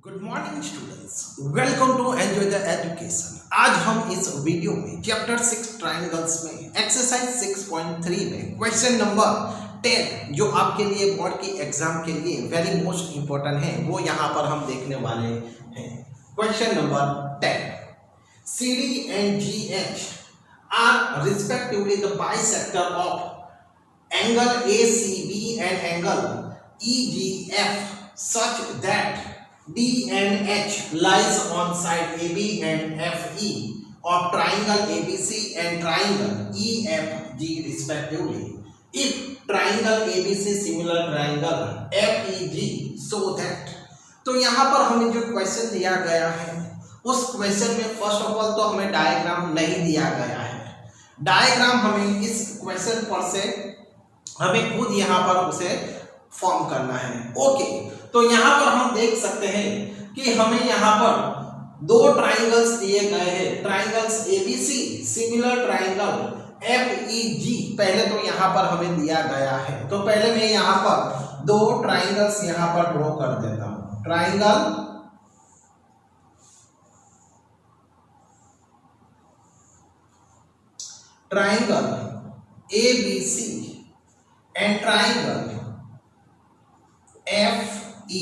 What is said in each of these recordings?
Good morning students, welcome to enjoy the education. आज हम इस वीडियो में चैप्टर 6 ट्रायंगल्स में एक्सरसाइज 6.3 में क्वेश्चन नंबर 10 जो आपके लिए बोर्ड की एग्जाम के लिए वेरी मोस्ट इंपॉर्टेंट है वो यहाँ पर हम देखने वाले हैं। Question number 10, CD and GH are respectively the bisector of angle ACB and angle EGF such that D and H lies on side AB and FE of triangle ABC and triangle EFG respectively. If triangle ABC similar triangle FEG so that, तो यहाँ पर हमें जो question दिया गया है उस question में फर्स्ट ऑफ ऑल तो हमें डायग्राम नहीं दिया गया है। डायग्राम हमें इस क्वेश्चन पर से हमें खुद यहाँ पर उसे फॉर्म करना है। ओके, तो यहाँ पर हम देख सकते हैं कि हमें यहाँ पर दो ट्राइंगल्स दिए गए हैं, triangles ABC similar triangle FEG पहले तो यहाँ पर हमें दिया गया है। तो पहले मैं यहाँ पर दो ट्राइंगल्स यहाँ पर ड्रॉ कर देता हूँ। Triangle ABC and triangle FEG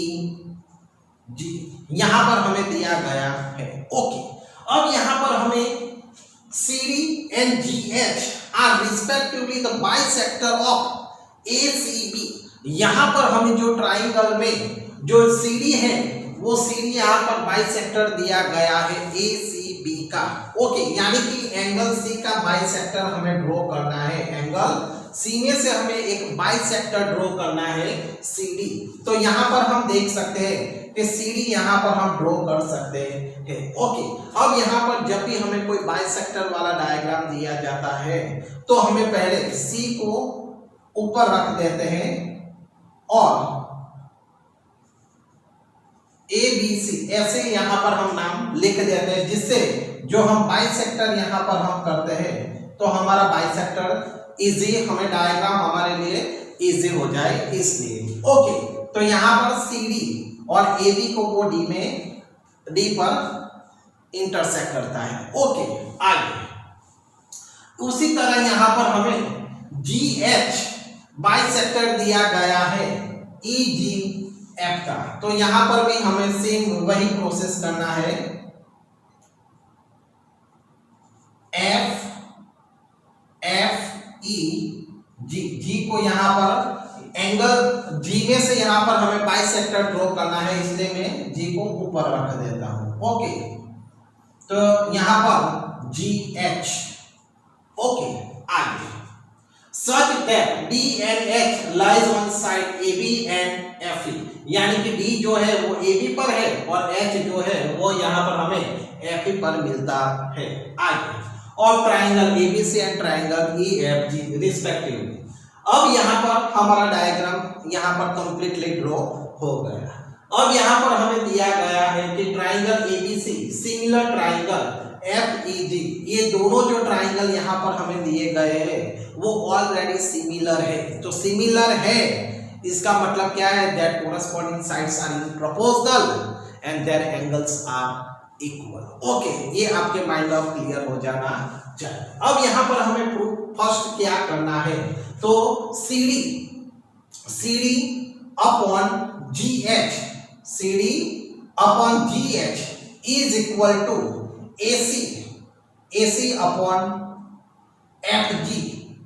यहां पर हमें दिया गया है। ओके, अब यहां पर हमें CD and GH are respectively the bisector of ACB। यहां पर हमें जो ट्राइंगल में जो CD है वो CD यहां पर बाइसेक्टर दिया गया है ACB का। ओके, यानी कि एंगल C का बाइसेक्टर हमें ड्रॉ करना है। एंगल C में से हमें एक बाइसेक्टर ड्रॉ करना है CD। तो यहाँ पर हम देख सकते हैं कि CD यहाँ पर हम ड्रॉ कर सकते हैं। ओके, अब यहाँ पर जब भी hमें कोई बाइसेक्टर वाला डायग्राम दिया जाता है तो हमें पहले C को ऊपर रख देते हैं और ABC ऐसे यहाँ पर हम नाम लिख देते हैं, जिससे जो हम बाइसेक्टर यहाँ पर हम करते हैं तो हमारा बाइसेक्टर इजी, हमें डायग्राम हमारे लिए इजी हो जाए इसलिए। ओके, तो यहाँ पर CD और AB को वो D पर इंटरसेक्ट करता है। ओके, आगे उसी तरह यहाँ पर हमें GH बाइसेक्टर दिया गया है EGF का। तो यहाँ पर भी हमें सेम वही प्रोसेस करना है। G को यहाँ पर एंगल G में से यहाँ पर हमें बाइसेक्टर ड्रॉ करना है, इसलिए मैं G को ऊपर रख देता हूँ। ओके, तो यहाँ पर GH। ओके, आगे such that D and H lies on side AB and FE, यानी कि D जो है वो AB पर है और H जो है वो यहाँ पर हमें FE पर मिलता है। आगे, और triangle ABC and triangle EFG respectively. अब यहाँ पर हमारा डायग्राम यहाँ पर कंप्लीटली ड्रॉ हो गया। अब यहाँ पर हमें दिया गया है कि triangle ABC similar triangle FEG, ये दोनों जो ट्राइंगल यहाँ पर हमें दिए गए हैं वो ऑलरेडी सिमिलर है। तो सिमिलर है इसका मतलब क्या है? That corresponding sides are proportional and their angles are equal. Okay, ये आपके माइंड ऑफ क्लियर हो जाना चाहिए। अब यहाँ पर हमें प्रूफ फर्स्ट क्या करना है, तो CD upon GH is equal to AC upon FG।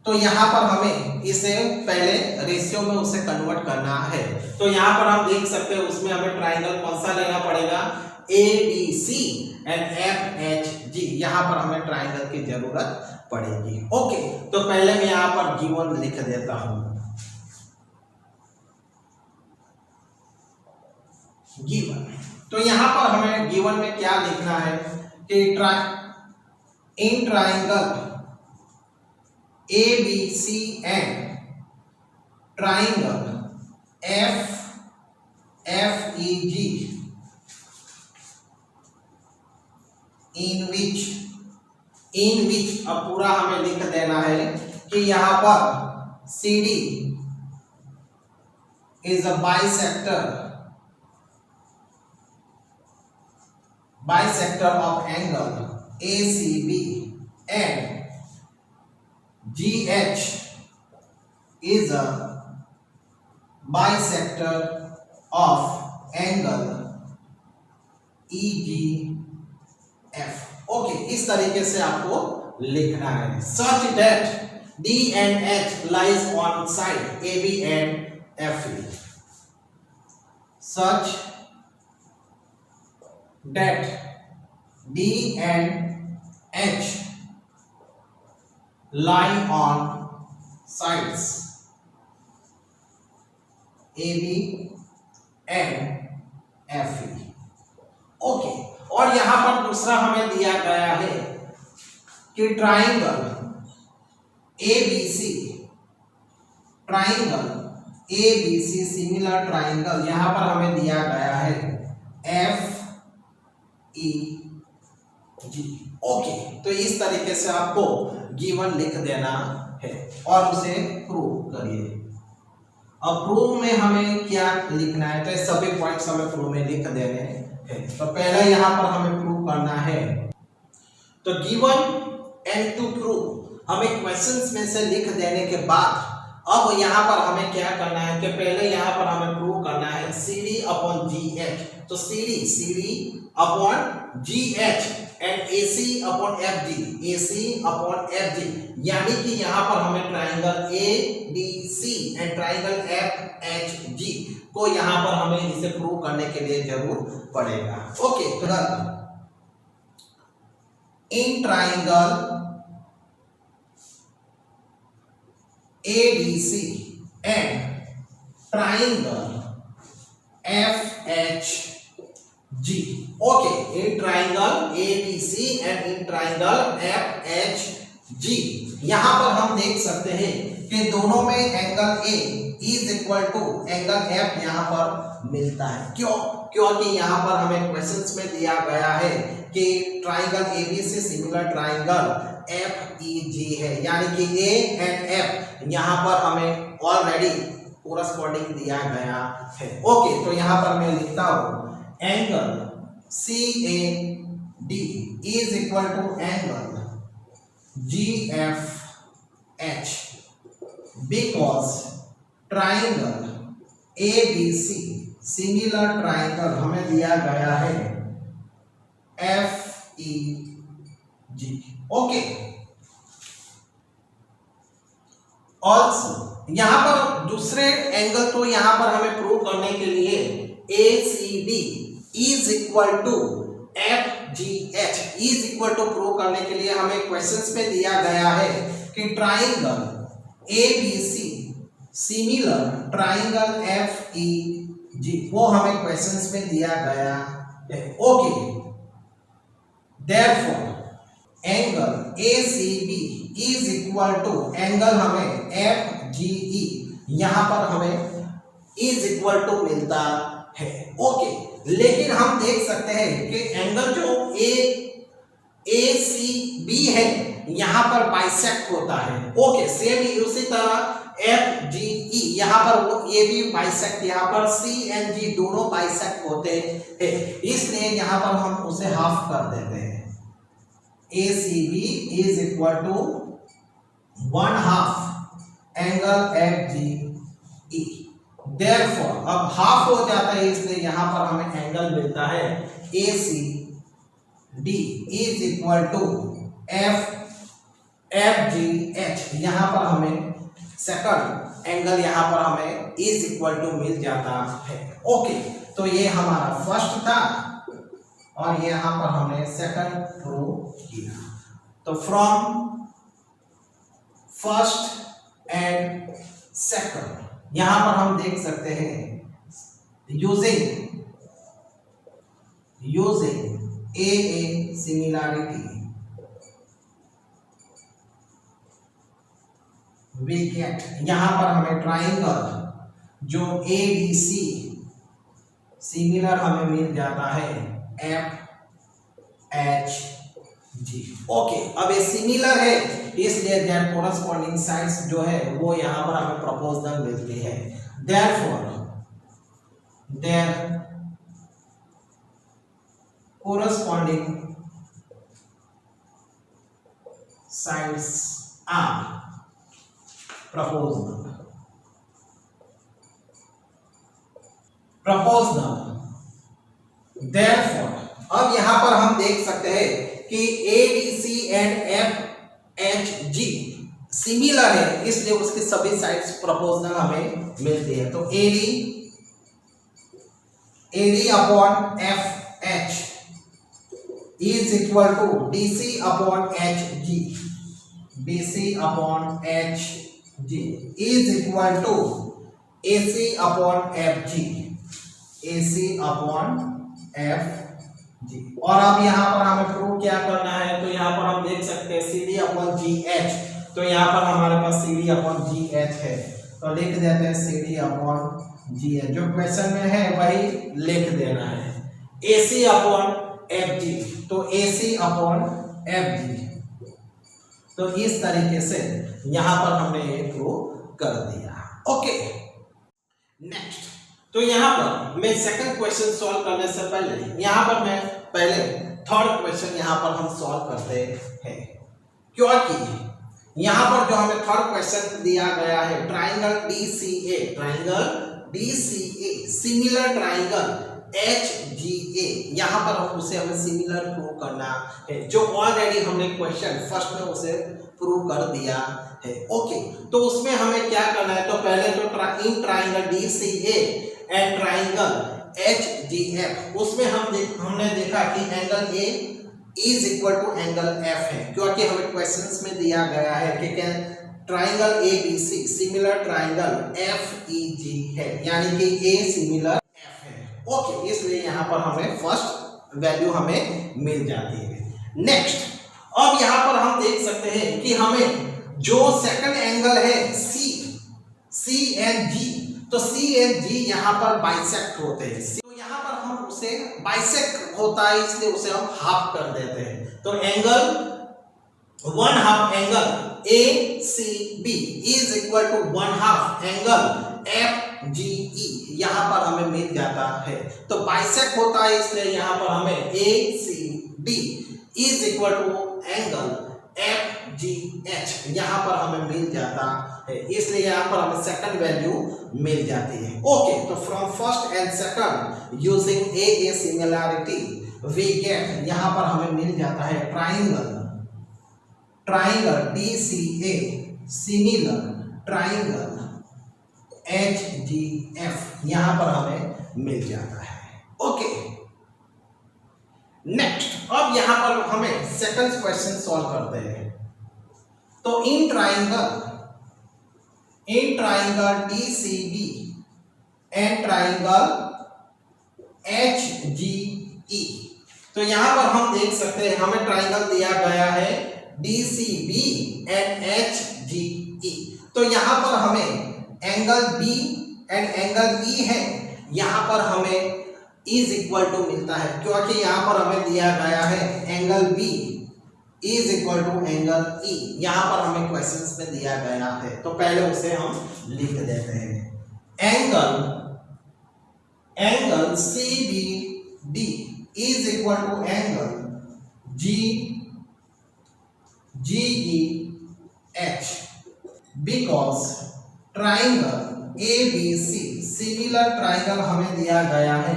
तो यहाँ पर हमें इसे पहले रेशियो में उसे कन्वर्ट करना है। तो यहाँ पर हम देख सकते हैं उसमें हमें ट्राइंगल कौन सा लेना पड़ेगा? ABC and FHG। यहाँ पर हमें ट्राइंगल की जरूरत पड़ेगी। ओके, तो पहले मैं यहाँ पर गिवन लिख देता हूं। गिवन, तो यहाँ पर हमें गिवन में क्या लिखना है कि in triangle ABC and triangle FEG in which अब पूरा हमें लिख देना है कि यहाँ पर CD is a bisector bisector of angle ACB and GH is a bisector of angle EGF। Okay, इस तरीके से आपको लिखना है। Such that D and H lies on side AB and FE। Such that D and H lie on sides AB and FE। Okay, और यहां पर दूसरा हमें दिया गया है कि triangle ABC, triangle ABC similar triangle यहां पर हमें दिया गया है FEG। ओके, तो इस तरीके से आपको गिवन लिख देना है और उसे प्रूव करिए। अब प्रूव में हमें क्या लिखना है, तो सभी पॉइंट्स हमें प्रूव में लिख देने हैं। तो पहले यहां पर हमें प्रूव करना है, तो गिवन एंड टू प्रूव हमें क्वेश्चंस में से लिख देने के बाद अब यहां पर हमें क्या करना है कि पहले यहां पर हमें प्रूव करना है CD अपॉन GH। तो CD upon GH and AC upon FG, यानी कि यहां पर हमें triangle ABC and triangle FHG को यहां पर हमें इसे प्रूव करने के लिए जरूर पड़ेगा। ओके, तो इन triangle ADC and triangle FHG। okay, in triangle ADC and in triangle FHG यहां पर हम देख सकते हैं कि दोनों में angle A is equal to angle F यहां पर मिलता है। क्यों? क्योंकि यहां पर हमें क्वेश्चंस में दिया गया है कि triangle ABC similar triangle FEG है, यानी कि A एंड F यहां पर हमें ऑलरेडी कोरस्पॉन्डिंग दिया गया है। ओके, तो यहां पर मैं लिखता हूं angle CAD is equal to angle GFH because triangle ABC similar triangle हमें दिया गया है FEG। ओके, ऑल्सो यहां पर दूसरे एंगल तो यहां पर हमें प्रूव करने के लिए ACD is equal to FGH is equal to prove करने के लिए हमें क्वेश्चंस में दिया गया है कि triangle ABC similar triangle FEG वो हमें क्वेश्चंस में दिया गया है। Okay, therefore angle ACB is equal to angle हमें FGE यहां पर हमें इज इक्वल टू मिलता है। ओके, लेकिन हम देख सकते हैं कि एंगल जो ACB है यहां पर बाइसेक्ट होता है। ओके, सेम उसी तरह FGE यहां पर वो ये भी बाइसेक्ट, यहां पर C एंड G दोनों बाइसेक्ट होते हैं, इसलिए यहां पर हम उसे हाफ कर देते हैं। ACB is equal to 1/2 angle FGE। Therefore अब हाफ हो जाता है, इसलिए यहां पर हमें एंगल मिलता है ACD is equal to FGH। यहां पर हमें सेकंड एंगल यहां पर हमें इज इक्वल टू मिल जाता है। ओके, तो ये हमारा फर्स्ट था और यहां पर हमने सेकंड प्रूव किया। तो फ्रॉम फर्स्ट एंड सेकंड यहां पर हम देख सकते हैं using AA similarity we get, यहां पर हमें ट्राइंगल जो ADC सिमिलर हमें मिल जाता है FHG। ओके, अब ये सिमिलर है इसलिए देयर कोरस्पॉन्डिंग साइड्स जो है वो यहां पर हमें प्रोपोर्शनल मिलती है। Therefore there corresponding sides are proportional. Therefore, अब यहां पर हम देख सकते हैं कि ADC एंड FHG सिमिलर है, इसलिए उसकी सभी साइड्स प्रोपोर्शनल हमें मिलती है। तो AD upon FH is equal to DC upon HG, DC upon HG is equal to AC upon FG, AC upon FG। और अब यहाँ पर हमें प्रूव क्या करना है, तो यहाँ पर हम देख सकते हैं CD अपॉन GH, तो यहाँ पर हमारे पास CD अपॉन GH है, तो लिख देते हैं CD अपॉन GH, जो क्वेश्चन में है वही लिख देना है। AC अपॉन FG, तो AC अपॉन FG, तो इस तरीके से यहाँ पर हमने ये प्रूव कर दिया। ओके, नेक्स्ट, तो यहाँ पर मैं सेकंड क्वेश्चन सॉल्व करने से पहले यहाँ पर मैं पहले थर्ड क्वेश्चन यहाँ पर हम सॉल्व करते हैं, क्योंकि यहाँ पर जो हमें थर्ड क्वेश्चन दिया गया है triangle DCA similar triangle HGA, यहाँ पर हम उसे हमें सिमिलर प्रूव करना है, जो ऑलरेडी हमने क्वेश्चन फर्स्ट में उसे प्रूव कर दिया है। ओके, तो उसमें हमें क्या करना है, तो पहले तो इन triangle DCA and triangle HGF, उसमें हमने देखा कि angle A is equal to angle F है, क्योंकि हमें क्वेश्चंस में दिया गया है कि क्या triangle ABC similar triangle FEG है, यानी कि A सिमिलर F है। ओके, इसलिए यहाँ पर हमें फर्स्ट वैल्यू हमें मिल जाती है। नेक्स्ट, अब यहाँ पर हम देख सकते हैं कि हमें जो सेकंड एंगल है C एंड G, तो C एंड G यहाँ पर बाइसेक्ट होते हैं, तो यहाँ पर हम उसे बाइसेक्ट होता है इसलिए उसे हम हाफ कर देते हैं। तो angle one half angle ACB is equal to one half angle FGE यहाँ पर हमें मिल जाता है। तो बाइसेक्ट होता है इसलिए यहाँ पर हमें ACB is equal to angle FGH यहाँ पर हमें मिल जाता है, इसलिए यहाँ पर हमें सेकंड वैल्यू मिल जाती है। ओके, तो from first and second using A similarity we get, यहाँ पर हमें मिल जाता है triangle DCA similar triangle HGF, यहाँ पर हमें मिल जाता है। ओके, नेक्स्ट, अब यहाँ पर हमें सेकंड क्वेश्चन सॉल्व करते हैं। तो इन triangle DCB and triangle HGE, तो यहाँ पर हम देख सकते हैं हमें ट्राइंगल दिया गया है DCB एंड HGE, तो यहाँ पर हमें angle B and angle E है, यहाँ पर हमें इज इक्वल टू मिलता है, क्योंकि यहाँ पर हमें दिया गया है angle B is equal to angle E, यहाँ पर हमें क्वेश्चंस में दिया गया है, तो पहले उसे हम लिख देते हैं। Angle CBD is equal to angle GEH, because triangle ABC similar triangle हमें दिया गया है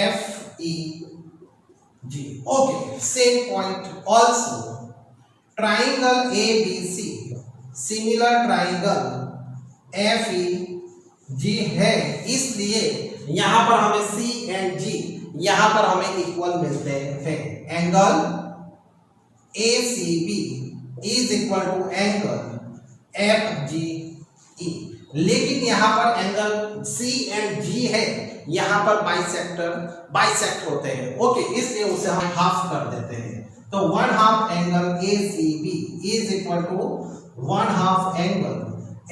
FEG। Okay, same point also triangle ABC similar triangle FEG है, इसलिए यहाँ पर हमें C एंड G यहाँ पर हमें इक्वल मिलते हैं। Angle ACB is equal to angle FGE, लेकिन यहाँ पर एंगल C एंड G है, यहाँ पर बाइसेक्ट होते हैं। ओके, इसलिए उसे हम हाफ कर देते हैं, तो one half angle ACB is equal to one half angle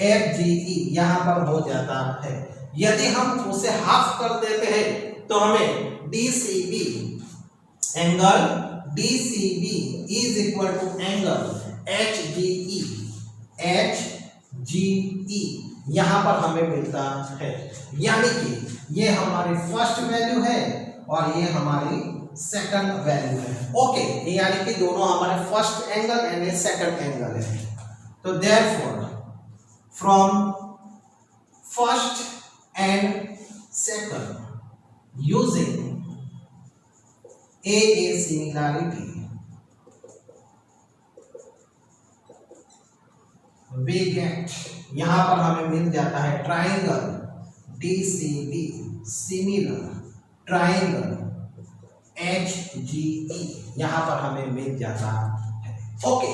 FGE यहाँ पर हो जाता है। यदि हम उसे हाफ कर देते हैं तो हमें DCB is equal to angle HGE यहाँ पर हमें मिलता है, यानी कि ये हमारी फर्स्ट वैल्यू है और ये हमारी सेकंड वैल्यू है। ओके, यानी कि दोनों हमारे first angle and second angle है। तो therefore from first and second using A similarity we get, यहां पर हमें मिल जाता है triangle DCB similar triangle HGE, यहां पर हमें मिल जाता है। ओके,